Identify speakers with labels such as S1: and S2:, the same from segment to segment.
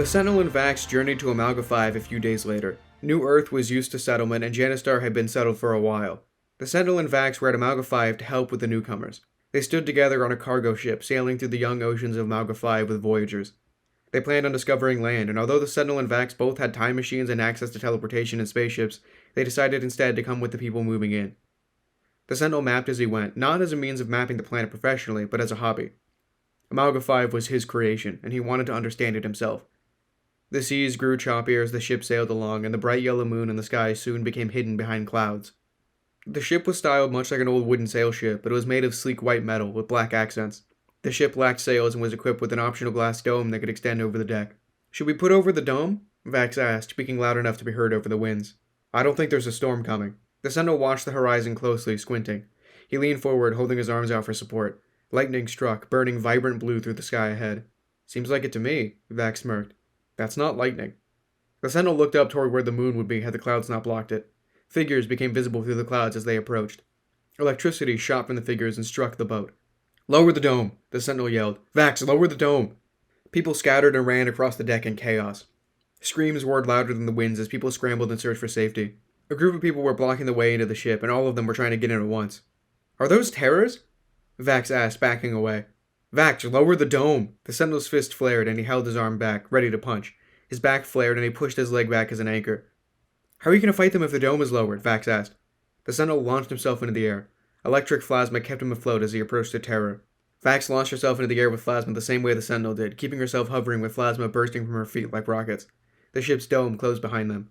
S1: The Sentinel and Vax journeyed to Amalga 5 a few days later. New Earth was used to settlement, and Janistar had been settled for a while. The Sentinel and Vax were at Amalga 5 to help with the newcomers. They stood together on a cargo ship, sailing through the young oceans of Amalga 5 with voyagers. They planned on discovering land, and although the Sentinel and Vax both had time machines and access to teleportation and spaceships, they decided instead to come with the people moving in. The Sentinel mapped as he went, not as a means of mapping the planet professionally, but as a hobby. Amalga 5 was his creation, and he wanted to understand it himself. The seas grew choppier as the ship sailed along, and the bright yellow moon in the sky soon became hidden behind clouds. The ship was styled much like an old wooden sail ship, but it was made of sleek white metal with black accents. The ship lacked sails and was equipped with an optional glass dome that could extend over the deck. "Should we put over the dome?" Vax asked, speaking loud enough to be heard over the winds. "I don't think there's a storm coming." The Sentinel watched the horizon closely, squinting. He leaned forward, holding his arms out for support. Lightning struck, burning vibrant blue through the sky ahead. "Seems like it to me," Vax smirked. "That's not lightning." The Sentinel looked up toward where the moon would be had the clouds not blocked it. Figures became visible through the clouds as they approached. Electricity shot from the figures and struck the boat. "Lower the dome!" the Sentinel yelled. "Vax, lower the dome!" People scattered and ran across the deck in chaos. Screams roared louder than the winds as people scrambled in search for safety. A group of people were blocking the way into the ship, and all of them were trying to get in at once. "Are those terrors?" Vax asked, backing away. "Vax, lower the dome!" The Sentinel's fist flared, and he held his arm back, ready to punch. His back flared, and he pushed his leg back as an anchor. "How are you going to fight them if the dome is lowered?" Vax asked. The Sentinel launched himself into the air. Electric plasma kept him afloat as he approached the terror. Vax launched herself into the air with plasma the same way the Sentinel did, keeping herself hovering with plasma bursting from her feet like rockets. The ship's dome closed behind them.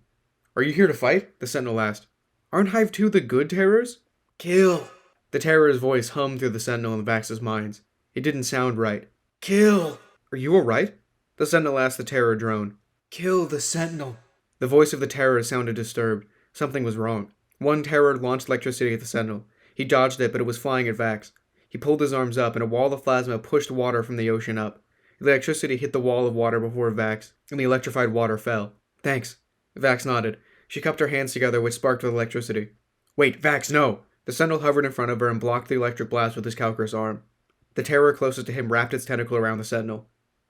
S1: "Are you here to fight?" the Sentinel asked. "Aren't Hive 2 the good terrors?" "Kill!" The terror's voice hummed through the Sentinel and Vax's minds. It didn't sound right. "Kill!" "Are you alright?" The Sentinel asked the terror drone. "Kill the Sentinel." The voice of the terror sounded disturbed. Something was wrong. One terror launched electricity at the Sentinel. He dodged it, but it was flying at Vax. He pulled his arms up, and a wall of plasma pushed water from the ocean up. The electricity hit the wall of water before Vax, and the electrified water fell. "Thanks." Vax nodded. She cupped her hands together, which sparked with electricity. "Wait, Vax, no!" The Sentinel hovered in front of her and blocked the electric blast with his calcarous arm. The terror closest to him wrapped its tentacle around the Sentinel.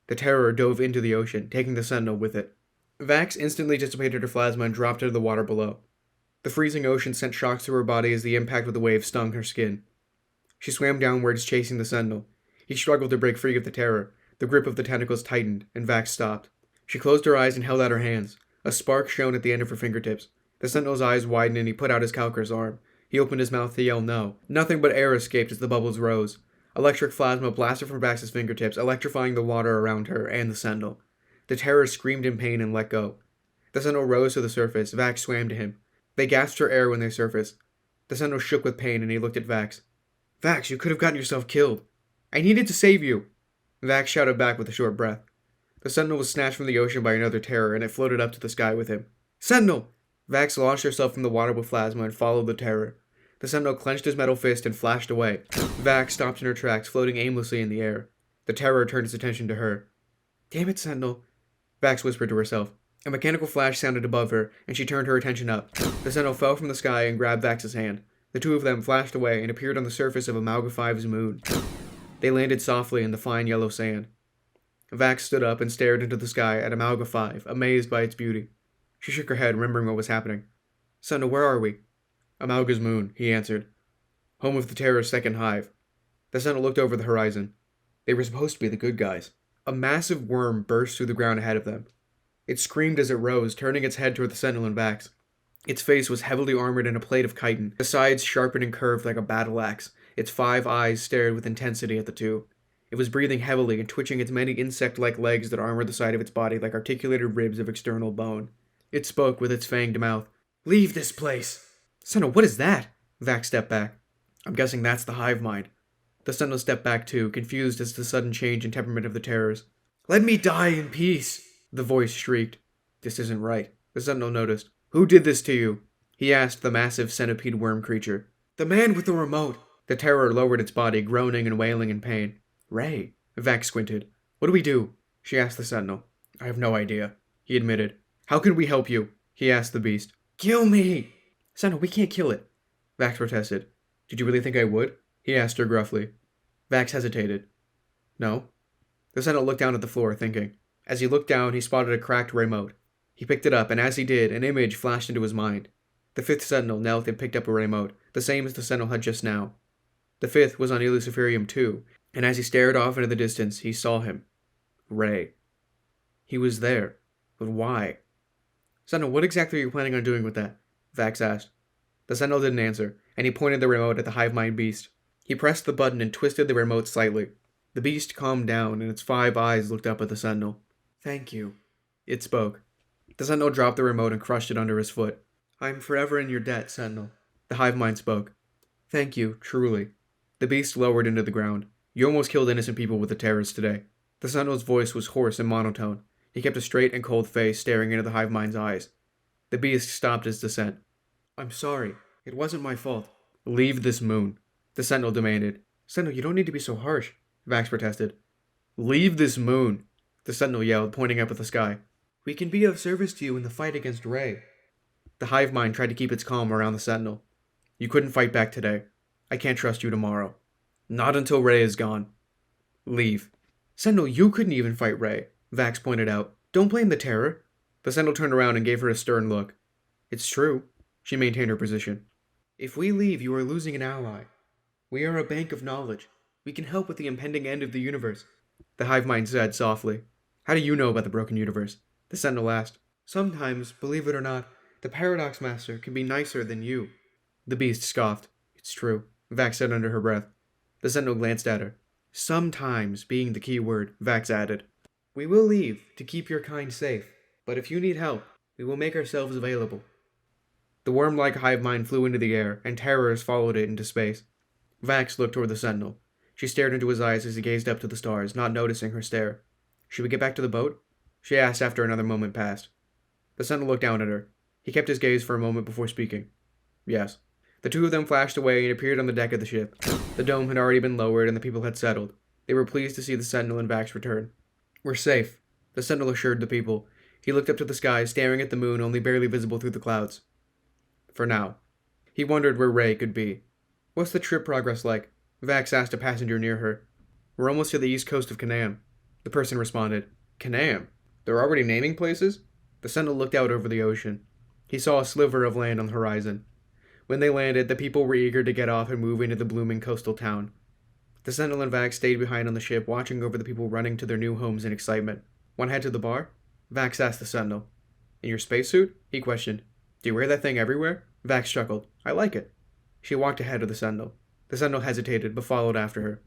S1: The terror dove into the ocean, taking the Sentinel with it. Vax instantly dissipated her plasma and dropped into the water below. The freezing ocean sent shocks through her body as the impact of the waves stung her skin. She swam downwards, chasing the Sentinel. He struggled to break free of the terror. The grip of the tentacles tightened, and Vax stopped. She closed her eyes and held out her hands. A spark shone at the end of her fingertips. The Sentinel's eyes widened and he put out his calcarous arm. He opened his mouth to yell no. Nothing but air escaped as the bubbles rose. Electric plasma blasted from Vax's fingertips, electrifying the water around her and the Sentinel. The terror screamed in pain and let go. The Sentinel rose to the surface. Vax swam to him. They gasped for air when they surfaced. The Sentinel shook with pain and he looked at Vax. "Vax, you could have gotten yourself killed." "I needed to save you." Vax shouted back with a short breath. The Sentinel was snatched from the ocean by another terror, and it floated up to the sky with him. "Sentinel!" Vax launched herself from the water with plasma and followed the terror. The Sentinel clenched his metal fist and flashed away. Vax stopped in her tracks, floating aimlessly in the air. The terror turned its attention to her. "Damn it, Sentinel," Vax whispered to herself. A mechanical flash sounded above her, and she turned her attention up. The Sentinel fell from the sky and grabbed Vax's hand. The two of them flashed away and appeared on the surface of Amalga 5's moon. They landed softly in the fine yellow sand. Vax stood up and stared into the sky at Amalga 5, amazed by its beauty. She shook her head, remembering what was happening. "Sentinel, where are we?" "Amalga's moon," he answered. "Home of the Terror's second hive." The Sentinel looked over the horizon. They were supposed to be the good guys. A massive worm burst through the ground ahead of them. It screamed as it rose, turning its head toward the Sentinel and Vax. Its face was heavily armored in a plate of chitin, the sides sharpened and curved like a battle axe. Its 5 eyes stared with intensity at the two. It was breathing heavily and twitching its many insect-like legs that armored the side of its body like articulated ribs of external bone. It spoke with its fanged mouth. "Leave this place!" "Sentinel, what is that?" Vax stepped back. "I'm guessing that's the hive mind." The Sentinel stepped back too, confused as to the sudden change in temperament of the terrors. "Let me die in peace!" the voice shrieked. "This isn't right," the Sentinel noticed. "Who did this to you?" he asked the massive centipede worm creature. "The man with the remote." The terror lowered its body, groaning and wailing in pain. "Ray," Vax squinted. "What do we do?" she asked the Sentinel. "I have no idea," he admitted. "How can we help you?" he asked the beast. "Kill me!" "Sentinel, we can't kill it," Vax protested. "Did you really think I would?" he asked her gruffly. Vax hesitated. "No." The Sentinel looked down at the floor, thinking. As he looked down, he spotted a cracked remote. He picked it up, and as he did, an image flashed into his mind. The fifth Sentinel knelt and picked up a remote, the same as the Sentinel had just now. The fifth was on Luciferium too, and as he stared off into the distance, he saw him. Ray. He was there. But why? Sentinel, what exactly are you planning on doing with that? Vax asked. The Sentinel didn't answer, and he pointed the remote at the hive mind beast. He pressed the button and twisted the remote slightly. The beast calmed down, and its 5 eyes looked up at the Sentinel. Thank you. It spoke. The Sentinel dropped the remote and crushed it under his foot. I'm forever in your debt, Sentinel. The hive mind spoke. Thank you, truly. The beast lowered into the ground. You almost killed innocent people with the terrors today. The Sentinel's voice was hoarse and monotone. He kept a straight and cold face staring into the hive mind's eyes. The beast stopped his descent. I'm sorry. It wasn't my fault. Leave this moon, the Sentinel demanded. Sentinel, you don't need to be so harsh, Vax protested. Leave this moon, the Sentinel yelled, pointing up at the sky. We can be of service to you in the fight against Ray. The hive mind tried to keep its calm around the Sentinel. You couldn't fight back today. I can't trust you tomorrow. Not until Ray is gone. Leave. Sentinel, you couldn't even fight Ray, Vax pointed out. Don't blame the terror. The Sentinel turned around and gave her a stern look. It's true. She maintained her position. If we leave, you are losing an ally. We are a bank of knowledge. We can help with the impending end of the universe. The hive mind said softly. How do you know about the broken universe? The Sentinel asked. Sometimes, believe it or not, the Paradox Master can be nicer than you. The beast scoffed. It's true, Vax said under her breath. The Sentinel glanced at her. Sometimes being the key word, Vax added. We will leave to keep your kind safe, but if you need help, we will make ourselves available. The worm-like hive mind flew into the air, and terrors followed it into space. Vax looked toward the Sentinel. She stared into his eyes as he gazed up to the stars, not noticing her stare. Should we get back to the boat? She asked after another moment passed. The Sentinel looked down at her. He kept his gaze for a moment before speaking. Yes. The two of them flashed away and appeared on the deck of the ship. The dome had already been lowered and the people had settled. They were pleased to see the Sentinel and Vax return. We're safe, the Sentinel assured the people. He looked up to the sky, staring at the moon only barely visible through the clouds. For now. He wondered where Ray could be. What's the trip progress like? Vax asked a passenger near her. We're almost to the east coast of Canam. The person responded. Canam? They're already naming places? The Sentinel looked out over the ocean. He saw a sliver of land on the horizon. When they landed, the people were eager to get off and move into the blooming coastal town. The Sentinel and Vax stayed behind on the ship, watching over the people running to their new homes in excitement. Want to head to the bar? Vax asked the Sentinel. In your spacesuit? He questioned. Do you wear that thing everywhere? Vax chuckled. I like it. She walked ahead of the Sentinel. The Sentinel hesitated, but followed after her.